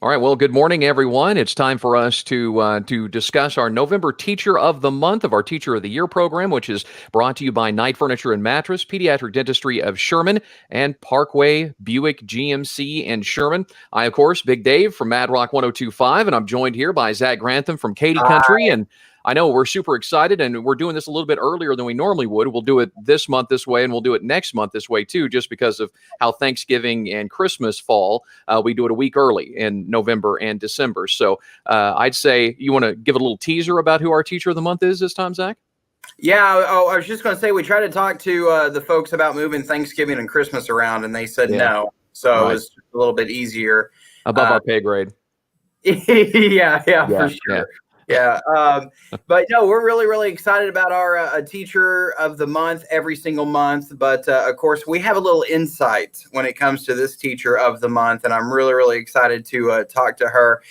All right. Well, good morning, everyone. It's time for us to discuss our November Teacher of the Month of our Teacher of the Year program, which is brought to you by Night Furniture and Mattress, Pediatric Dentistry of Sherman, and Parkway Buick GMC in Sherman. I, of course, Big Dave from Mad Rock 102.5, and I'm joined here by Zach Grantham from Katy Country. And I know we're super excited, and we're doing this a little bit earlier than we normally would. We'll do it this month this way, and we'll do it next month this way, too, just because of how Thanksgiving and Christmas fall. We do it a week early in November and December. So I'd say you want to give a little teaser about who our Teacher of the Month is this time, Zach? Yeah, I was just going to say we tried to talk to the folks about moving Thanksgiving and Christmas around, and they said no. So it was a little bit easier. Above our pay grade. Yeah, for sure. Yeah. But no, we're really, really excited about our Teacher of the Month every single month. But of course, we have a little insight when it comes to this Teacher of the Month. And I'm really, really excited to talk to her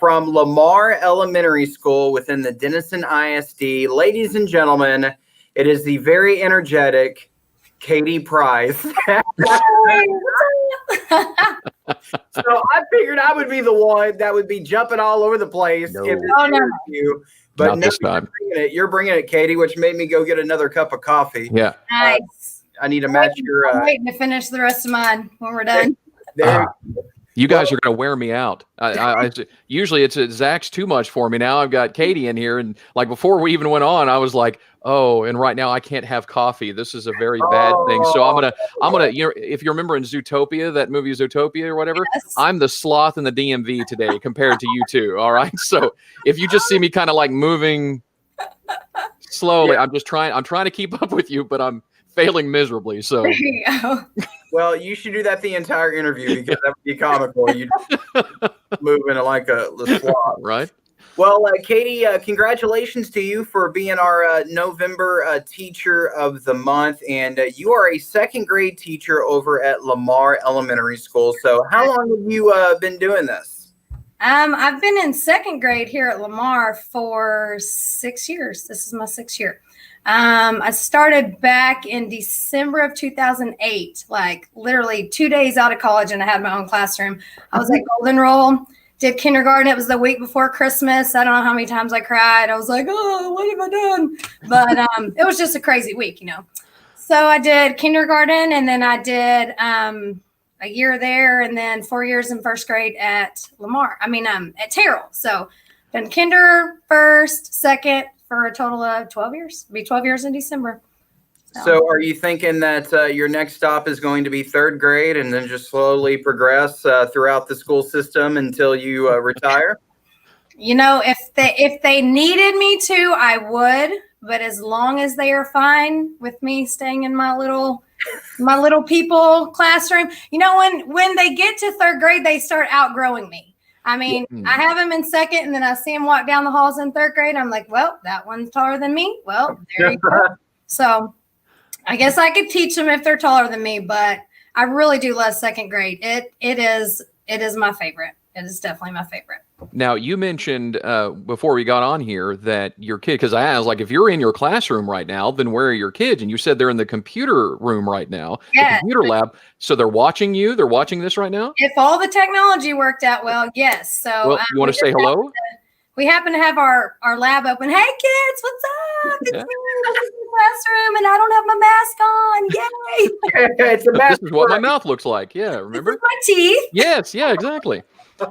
from Lamar Elementary School within the Denison ISD. Ladies and gentlemen, it is the very energetic Katy Price. So I figured I would be the one that would be jumping all over the place. But not this time. You're bringing it, Katy, which made me go get another cup of coffee. Yeah. Nice. I need to match your. I'm waiting to finish the rest of mine when we're done. You guys are going to wear me out. Usually it's Zach's too much for me. Now I've got Katy in here, and like before we even went on, I was like, oh, and right now I can't have coffee. This is a very bad thing. So I'm gonna, if you remember in Zootopia, that movie Zootopia or whatever, yes. I'm the sloth in the DMV today compared to you two. All right. So if you just see me kind of like moving slowly, I'm trying to keep up with you, but I'm failing miserably. So there you go. Well, you should do that the entire interview because that would be comical. You moving like a sloth, right? Well, Katy, congratulations to you for being our November Teacher of the Month. And you are a second grade teacher over at Lamar Elementary School. So how long have you been doing this? I've been in second grade here at Lamar for 6 years. This is my 6th year. I started back in December of 2008, like literally 2 days out of college, and I had my own classroom. I was at Golden Rule. Did kindergarten. It was the week before Christmas. I don't know how many times I cried. I was like, oh, what have I done? But it was just a crazy week, So I did kindergarten, and then I did a year there, and then 4 years in first grade at at Terrell. So done kinder, first, second, for a total of 12 years. It'll be 12 years in December. So are you thinking that your next stop is going to be third grade and then just slowly progress throughout the school system until you retire? If they needed me to, I would. But as long as they are fine with me staying in my little people classroom, when they get to third grade, they start outgrowing me. I have them in second, and then I see them walk down the halls in third grade. I'm like, well, that one's taller than me. Well, there you go. So I guess I could teach them if they're taller than me, but I really do love second grade. It is my favorite. It is definitely my favorite. Now, you mentioned before we got on here that your kid, because I was like, if you're in your classroom right now, then where are your kids? And you said they're in the computer room right now, the computer lab. So they're watching you? They're watching this right now? If all the technology worked out well, yes. So you want to say hello? We happen to have our lab open. Hey, kids, what's up? It's me in the classroom, and I don't have my mask on. Yay! It's a mask. This is what my mouth looks like. Yeah, remember? This is my teeth. Yes, yeah, exactly.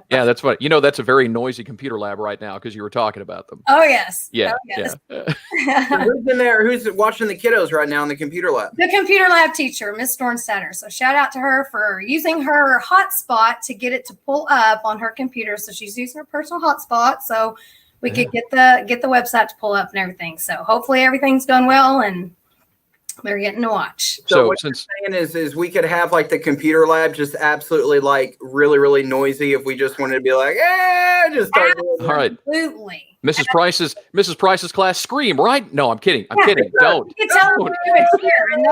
Yeah, that's what that's a very noisy computer lab right now because you were talking about them. Oh yes. Yeah. Oh, yes. Yeah. Who's in there? Who's watching the kiddos right now in the computer lab? The computer lab teacher, Miss Dornstatter. So shout out to her for using her hotspot to get it to pull up on her computer. So she's using her personal hotspot so we could get the website to pull up and everything. So hopefully everything's going well and they're getting to watch. So what you're saying is we could have like the computer lab just absolutely like really, really noisy if we just wanted to be like, just start doing all right. Absolutely. Mrs. Price's class, scream, right? No, I'm kidding. I'm kidding. Don't. You can tell them to do it here, and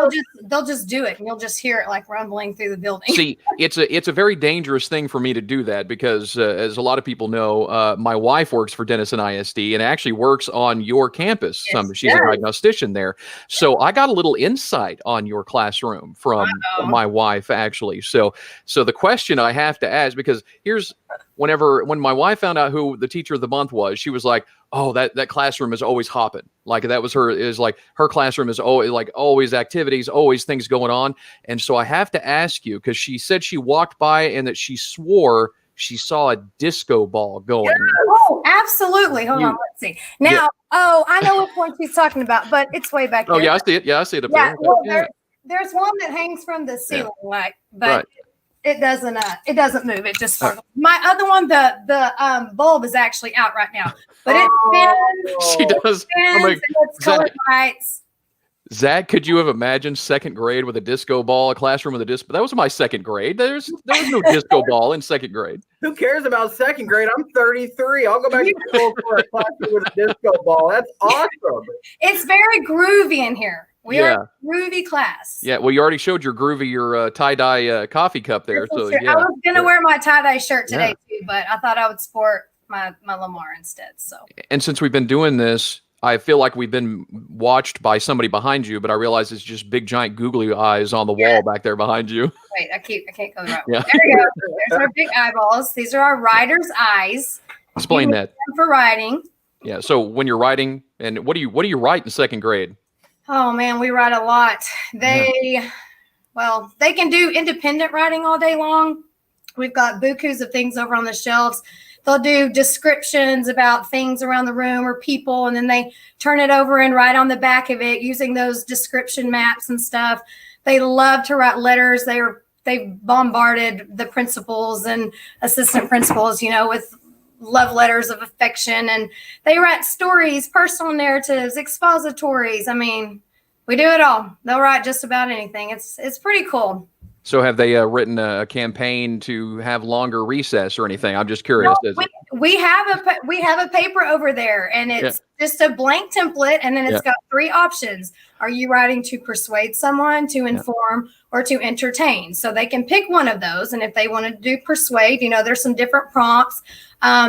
they'll just do it, and you'll just hear it like rumbling through the building. See, it's a very dangerous thing for me to do that because, as a lot of people know, my wife works for Denison ISD and actually works on your campus. Yes. She's a diagnostician there, so I got a little insight on your classroom from my wife, actually. So the question I have to ask, because when my wife found out who the teacher of the month was, she was like, "Oh, that classroom is always hopping." Like that was her classroom is always activities, always things going on. And so I have to ask you, because she said she walked by and that she swore she saw a disco ball going. Yes. Oh, absolutely. Hold on, let's see. Now, I know which one she's talking about, but it's way back there. Oh, yeah, I see it. Yeah, I see it up there. Well, there's one that hangs from the ceiling, but it doesn't move. It just sparkles. My other one, the bulb is actually out right now, but it spins. She does. It's colored lights. Zach, could you have imagined second grade with a disco ball, a classroom with a disco? That was my second grade. There was no disco ball in second grade. Who cares about second grade? I'm 33. I'll go back to school for a classroom with a disco ball. That's awesome. It's very groovy in here. We are a groovy class. Yeah, well, you already showed your tie-dye coffee cup there. So yeah. I was going to wear my tie-dye shirt today too, but I thought I would sport my Lamar instead. So. And since we've been doing this, I feel like we've been watched by somebody behind you, but I realize it's just big, giant, googly eyes on the wall back there behind you. Wait, I can't go the right way. There we go. There's our big eyeballs. These are our writer's eyes. Explain that. For writing. Yeah. So when you're writing, and what do you write in second grade? Oh man, we write a lot. They can do independent writing all day long. We've got bukus of things over on the shelves. They'll do descriptions about things around the room or people, and then they turn it over and write on the back of it using those description maps and stuff. They love to write letters. They've bombarded the principals and assistant principals, with love letters of affection, and they write stories, personal narratives, expositories. I mean, we do it all. They'll write just about anything. It's pretty cool. So have they written a campaign to have longer recess or anything? I'm just curious. No, we have a paper over there, and it's just a blank template, and then it's got 3 options. Are you writing to persuade someone, to inform, or to entertain? So they can pick one of those. And if they want to do persuade, there's some different prompts.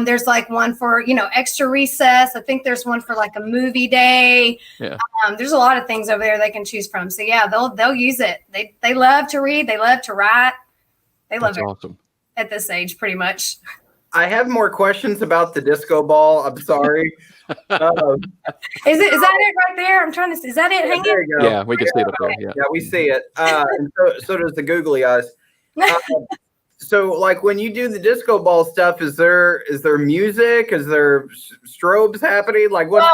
There's like one for, extra recess. I think there's one for like a movie day. Yeah. There's a lot of things over there they can choose from. So yeah, they'll use it. They love to read. They love to write. They love it. Awesome. At this age, pretty much. I have more questions about the disco ball. I'm sorry. Is that it right there? I'm trying to see. Is that it hanging? There you go. Yeah, we can see it up there. Yeah, we see it. And so does the googly eyes. So like when you do the disco ball stuff, is there music? Is there strobes happening? Like what's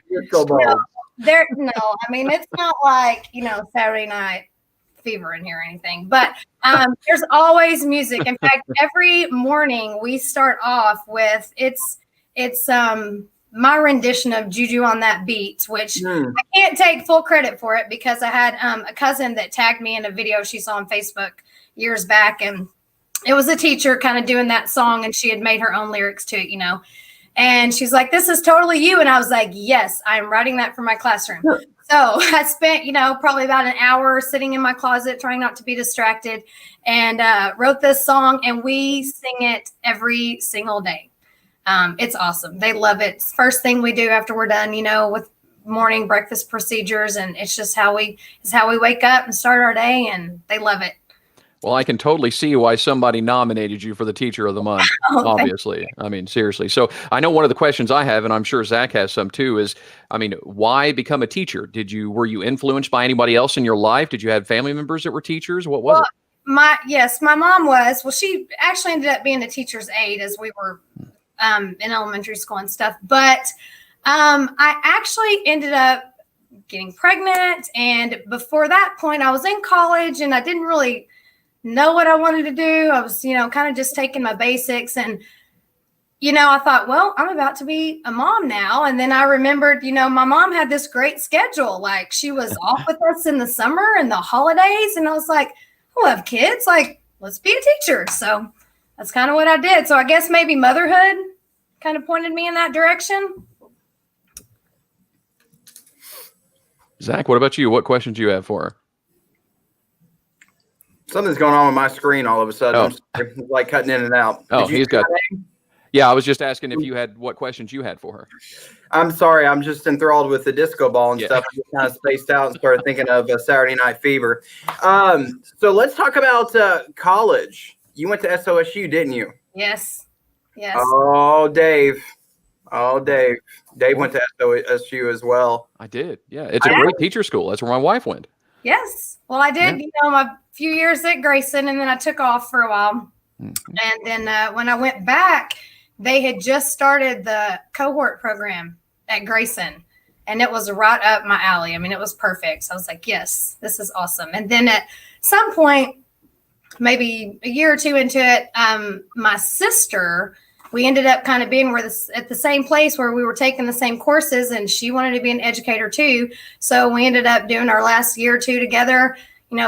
disco ball? No, I mean, it's not like, Saturday Night Fever in here or anything, but there's always music. In fact, every morning we start off with it's my rendition of Juju on That Beat, which I can't take full credit for it because I had a cousin that tagged me in a video she saw on Facebook years back, and it was a teacher kind of doing that song, and she had made her own lyrics to it, and she's like, "This is totally you," and I was like, "Yes, I'm writing that for my classroom." So I spent, probably about an hour sitting in my closet trying not to be distracted, and wrote this song, and we sing it every single day. It's awesome. They love it. It's the first thing we do after we're done, with morning breakfast procedures, and it's just how we wake up and start our day, and they love it. Well, I can totally see why somebody nominated you for the Teacher of the Month, obviously. I mean, seriously. So I know one of the questions I have, and I'm sure Zach has some too, is, why become a teacher? Were you influenced by anybody else in your life? Did you have family members that were teachers? What was it? Yes, my mom was. Well, she actually ended up being a teacher's aide as we were in elementary school and stuff. But I actually ended up getting pregnant. And before that point, I was in college and I didn't really know what I wanted to do. I was, kind of just taking my basics, and, I thought, well, I'm about to be a mom now. And then I remembered, my mom had this great schedule. Like she was off with us in the summer and the holidays. And I was like, I love kids. Like, let's be a teacher. So that's kind of what I did. So I guess maybe motherhood kind of pointed me in that direction. Zach, what about you? What questions do you have for her? Something's going on with my screen all of a sudden. I'm like cutting in and out. Oh, he's got. Yeah, I was just asking if you had what questions you had for her. I'm sorry. I'm just enthralled with the disco ball and stuff. I just kind of spaced out and started thinking of Saturday Night Fever. So let's talk about college. You went to SOSU, didn't you? Yes. Yes. Oh, Dave. Dave went to SU as well. I did. Yeah. It's a great teacher school. That's where my wife went. Yes. Well, I did, a few years at Grayson, and then I took off for a while. Mm-hmm. And then when I went back, they had just started the cohort program at Grayson, and it was right up my alley. I mean, it was perfect. So I was like, yes, this is awesome. And then at some point, maybe a year or two into it, my sister, we ended up kind of being at the same place where we were taking the same courses, and she wanted to be an educator too. So we ended up doing our last year or two together,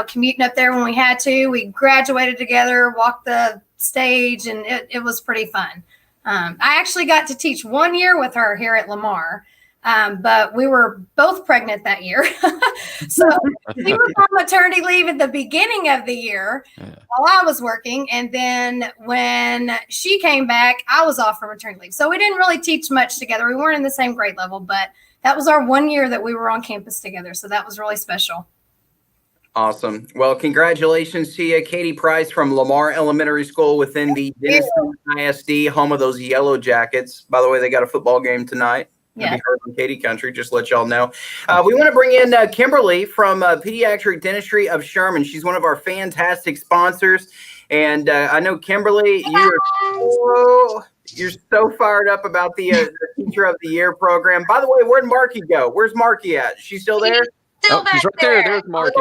commuting up there when we had to. We graduated together, walked the stage, and it was pretty fun. I actually got to teach 1 year with her here at Lamar. But we were both pregnant that year. So she was on maternity leave at the beginning of the year while I was working. And then when she came back, I was off for maternity leave. So we didn't really teach much together. We weren't in the same grade level, but that was our 1 year that we were on campus together. So that was really special. Awesome. Well, congratulations to you, Katie Price from Lamar Elementary School within the Denison ISD, home of those Yellow Jackets. By the way, they got a football game tonight. Yeah. Be heard on Katy Country, just to let y'all know. We want to bring in Kimberly from Pediatric Dentistry of Sherman. She's one of our fantastic sponsors. And I know, Kimberly, you're so fired up about the Teacher of the Year program. By the way, where'd Marky go? Where's Marky at? She's still there? Still back she's right there. There's Marky.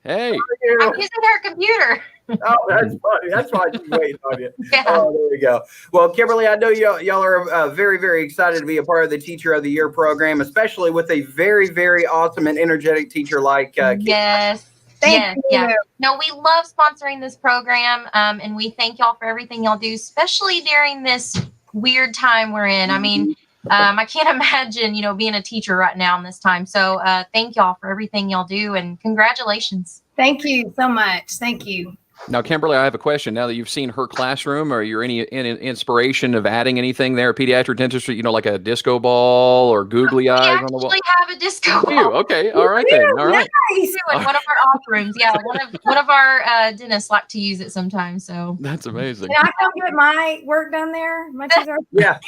Hey. I'm using her computer. Oh, that's funny. That's why she's waiting on you. Yeah. Oh, there you go. Well, Kimberly, I know y'all are very, very excited to be a part of the Teacher of the Year program, especially with a very, very awesome and energetic teacher like Yes. Thank you. Yeah. No, we love sponsoring this program, and we thank y'all for everything y'all do, especially during this weird time we're in. I mean, I can't imagine, being a teacher right now in this time. So thank y'all for everything y'all do, and congratulations. Thank you so much. Thank you. Now, Kimberly, I have a question. Now that you've seen her classroom, are you any inspiration of adding anything there at Pediatric Dentistry? Like a disco ball or googly eyes on the wall? We actually have a disco ball. Okay, all right then. All right. Nice. In one of our off rooms. Yeah, one of our dentists like to use it sometimes. So that's amazing. Can I come get my work done there? My teeth are- Yeah.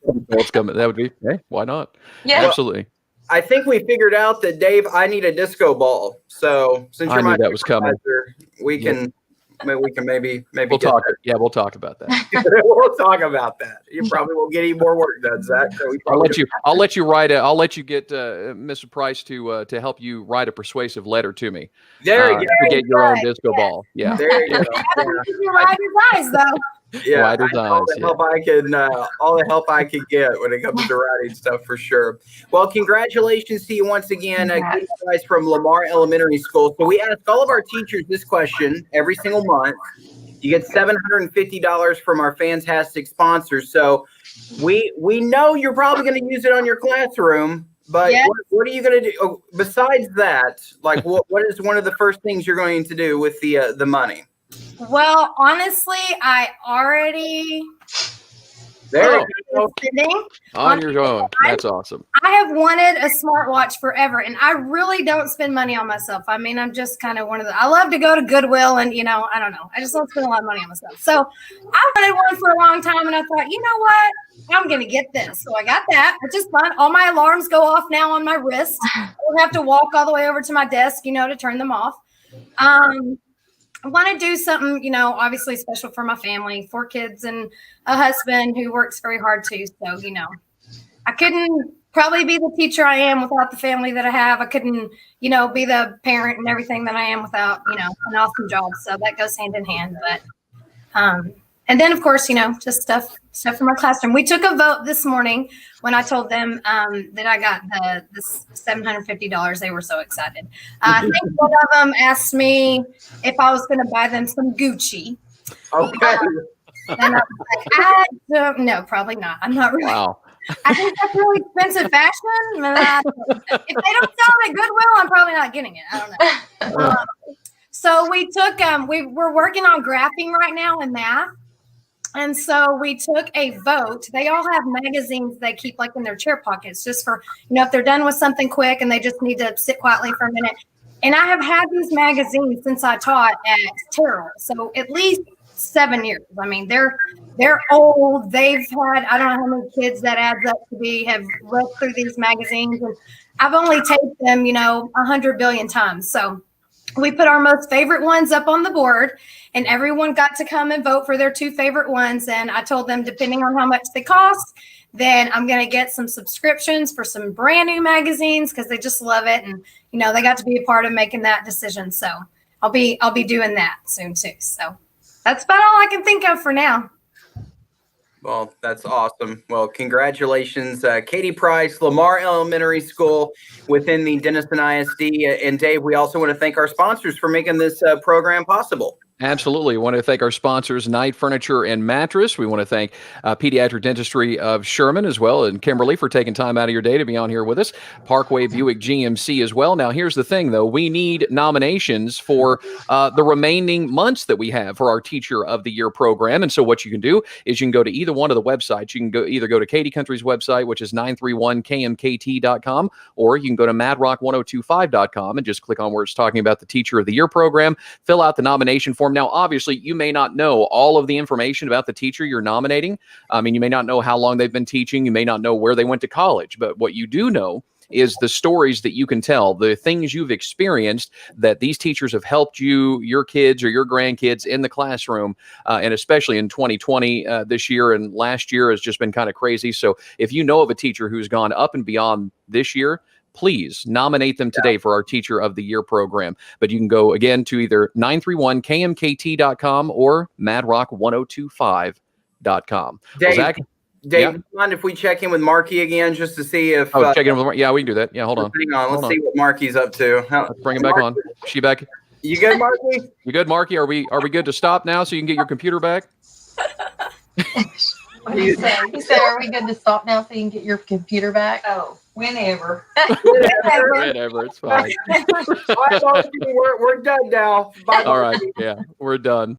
That would be. Hey, why not? Yeah, Absolutely. I think we figured out that, Dave, I need a disco ball. So since you're my that was coming, we can maybe we'll talk. Yeah, we'll talk about that. We'll talk about that. You probably won't get any more work done, Zach. So I'll let you get Mr. Price to help you write a persuasive letter to me. There you go. To get your own disco ball. Yeah. There you go. You ride his eyes, though. Yeah, all the help I can get when it comes to writing stuff, for sure. Well, congratulations to you once again, Katie Price from Lamar Elementary School. So we ask all of our teachers this question every single month. You get $750 from our fantastic sponsors. So we know you're probably going to use it on your classroom, but what are you going to do besides that? Like, what is one of the first things you're going to do with the money? Well, honestly, I already sitting on your own. That's awesome. I have wanted a smartwatch forever, and I really don't spend money on myself. I mean, I'm just kind of one of I love to go to Goodwill, and I don't know. I just don't spend a lot of money on myself. So I wanted one for a long time, and I thought, you know what? I'm going to get this. So I got that, which is fun. All my alarms go off now on my wrist. I don't have to walk all the way over to my desk, to turn them off. I want to do something, obviously special for my family, 4 kids and a husband who works very hard too. So, I couldn't probably be the teacher I am without the family that I have. I couldn't, be the parent and everything that I am without, an awesome job. So that goes hand in hand. But, and then of course, just stuff for my classroom. We took a vote this morning when I told them that I got the $750. They were so excited. I think one of them asked me if I was going to buy them some Gucci. Okay. And I was like, I don't know, probably not. I'm not really. Wow. I think that's really expensive fashion. If they don't sell them at Goodwill, I'm probably not getting it. I don't know. So we took, we're working on graphing right now in math. And so we took a vote. They all have magazines they keep in their chair pockets just for, if they're done with something quick and they just need to sit quietly for a minute. And I have had these magazines since I taught at Terrell. So at least 7 years. I mean, they're old. They've had, I don't know how many kids that adds up to be, have read through these magazines, and I've only taped them, 100 billion times. So we put our most favorite ones up on the board, and everyone got to come and vote for their 2 favorite ones. And I told them, depending on how much they cost, then I'm going to get some subscriptions for some brand new magazines because they just love it. And, they got to be a part of making that decision. So I'll be doing that soon too. So that's about all I can think of for now. Well, that's awesome. Well, congratulations, Katie Price, Lamar Elementary School within the Denison ISD. And Dave, we also want to thank our sponsors for making this program possible. Absolutely. We want to thank our sponsors, Knight Furniture and Mattress. We want to thank Pediatric Dentistry of Sherman as well, and Kimberly for taking time out of your day to be on here with us. Parkway Buick GMC as well. Now, here's the thing, though. We need nominations for the remaining months that we have for our Teacher of the Year program. And so what you can do is you can go to either one of the websites. You can either go to Katy Country's website, which is 931kmkt.com, or you can go to madrock1025.com and just click on where it's talking about the Teacher of the Year program. Fill out the nomination form. Now, obviously, you may not know all of the information about the teacher you're nominating. I mean, you may not know how long they've been teaching. You may not know where they went to college. But what you do know is the stories that you can tell, the things you've experienced that these teachers have helped you, your kids or your grandkids in the classroom, and especially in 2020 this year and last year has just been kind of crazy. So if you know of a teacher who's gone up and beyond this year, please nominate them today for our Teacher of the Year program. But you can go again to either 931kmkt.com or madrock1025.com. Dave, Zach, do you mind if we check in with Marky again just to see if... check in with Marky. Yeah, we can do that. Yeah, hold on. Hang on. Let's see what Marky's up to. Let's bring him back on. She back? You good, Marky? You good, Marky? Are we good to stop now so you can get your computer back? What did he say? He said, are we good to stop now so you can get your computer back? Oh, whenever. Whatever, it's fine. We're done now. Bye. All right, yeah, we're done.